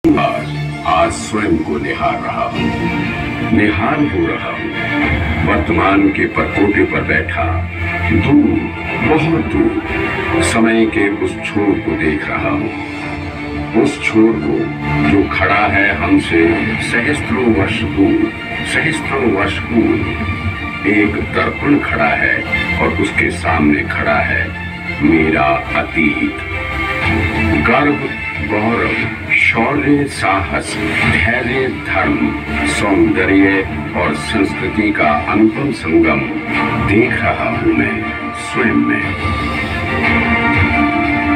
आज स्वयं को निहार रहा हूँ, निहाल हो रहा हूँ। वर्तमान के परकोटे पर बैठा दूर, बहुत दूर समय के उस छोर को देख रहा हूँ। उस छोर को जो खड़ा है हमसे सहस्त्रों वर्ष पूर्व, सहस्त्रों वर्ष पूर्व। एक दर्पण खड़ा है और उसके सामने खड़ा है मेरा अतीत। गर्व, गौरव, शौर्य, साहस, धैर्य, धर्म, सौंदर्य और संस्कृति का अनुपम संगम देख रहा हूं मैं स्वयं में।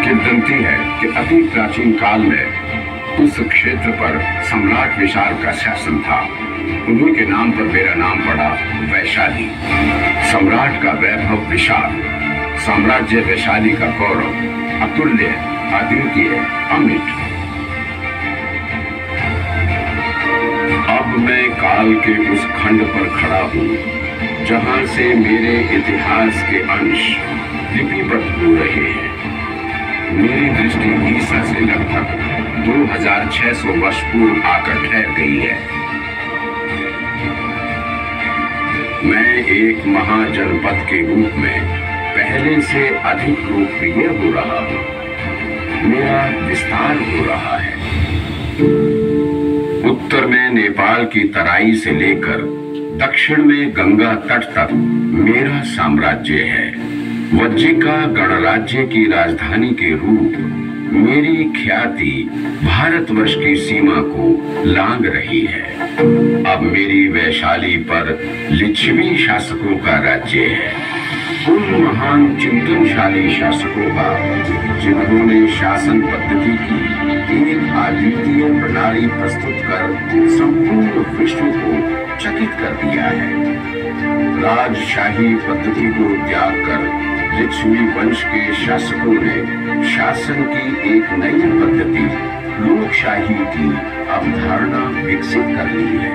किंवदंती है कि अति प्राचीन काल में उस क्षेत्र पर सम्राट विशाल का शासन था। उन्हीं के नाम पर मेरा नाम पड़ा वैशाली। सम्राट का वैभव विशाल, साम्राज्य वैशाली का गौरव अतुल्य, अद्वितीय, अमिट। अब मैं काल के उस खंड पर खड़ा हूँ जहां से मेरे इतिहास के अंश लिपिबद्ध हो रहे हैं। मेरी दृष्टि ईसा से लगभग 2600 वर्ष पूर्व आकर ठहर गई है। मैं एक महाजनपद के रूप में पहले से अधिक लोकप्रिय हो रहा हूँ। मेरा विस्तार हो रहा है। उत्तर में नेपाल की तराई से लेकर दक्षिण में गंगा तट तक मेरा साम्राज्य है। वज्जिका गणराज्य की राजधानी के रूप मेरी ख्याति भारतवर्ष की सीमा को लांघ रही है। अब मेरी वैशाली पर लिच्छवी शासकों का राज्य है। उन महान चिंतनशाली शासकों का जिन्होंने शासन पद्धति की एक अद्वितीय प्रणाली प्रस्तुत कर संपूर्ण विश्व को चकित कर दिया है। राजशाही पद्धति को त्याग कर लिच्छवी वंश के शासकों ने शासन की एक नई पद्धति लोकशाही की अवधारणा विकसित कर ली है।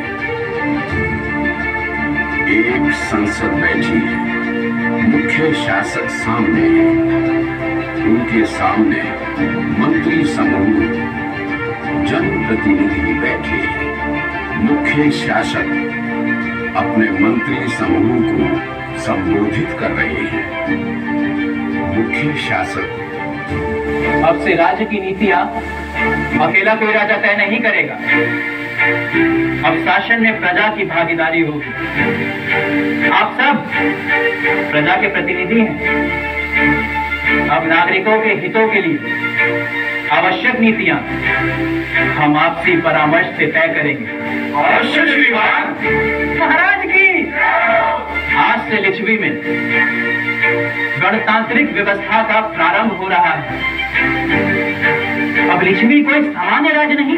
एक संसद बैठी है, मुख्य शासक सामने है, उनके सामने मंत्री समूह, जनप्रतिनिधि बैठे हैं। मुख्य शासक अपने मंत्री समूह को संबोधित कर रहे हैं। मुख्य शासक: अब से राज्य की नीतियां अकेला कोई राजा तय नहीं करेगा। अब शासन में प्रजा की भागीदारी होगी। आप सब प्रजा के प्रतिनिधि हैं। अब नागरिकों के हितों के लिए आवश्यक नीतियां हम आपसी परामर्श से तय करेंगे। अवश्य श्रीमान। महाराज की आज से लिच्छवी में गणतांत्रिक व्यवस्था का प्रारंभ हो रहा है। अब लिच्छवी कोई सामान्य राज्य नहीं,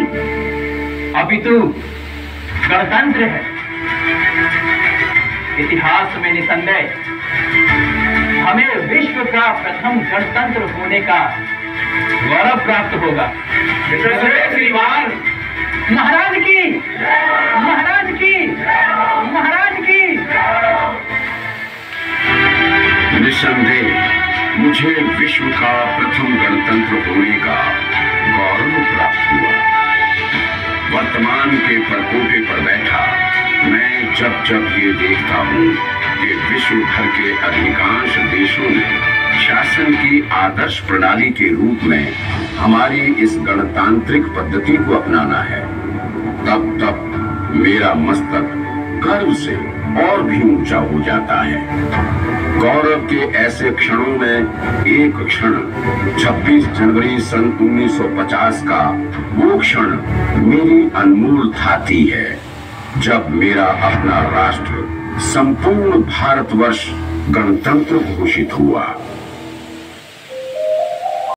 अपितु गणतंत्र है। इतिहास में निसंदेह हमें विश्व का प्रथम गणतंत्र होने का गौरव प्राप्त होगा। श्रीमान। महाराज की, महाराज की, महाराज की। निसंदेह मुझे विश्व का प्रथम गणतंत्र होने का गौरव प्राप्त हुआ। वर्तमान के परकोटे पर बैठा मैं जब जब ये देखता हूँ कि विश्व भर के अधिकांश देशों ने शासन की आदर्श प्रणाली के रूप में हमारी इस गणतांत्रिक पद्धति को अपनाना है, तब तब मेरा मस्तक गर्व से और भी ऊंचा हो जाता है। गौरव के ऐसे क्षणों में एक क्षण 26 जनवरी सन 1950 का वो क्षण मेरी अनमोल थाती है, जब मेरा अपना राष्ट्र संपूर्ण भारतवर्ष गणतंत्र घोषित हुआ।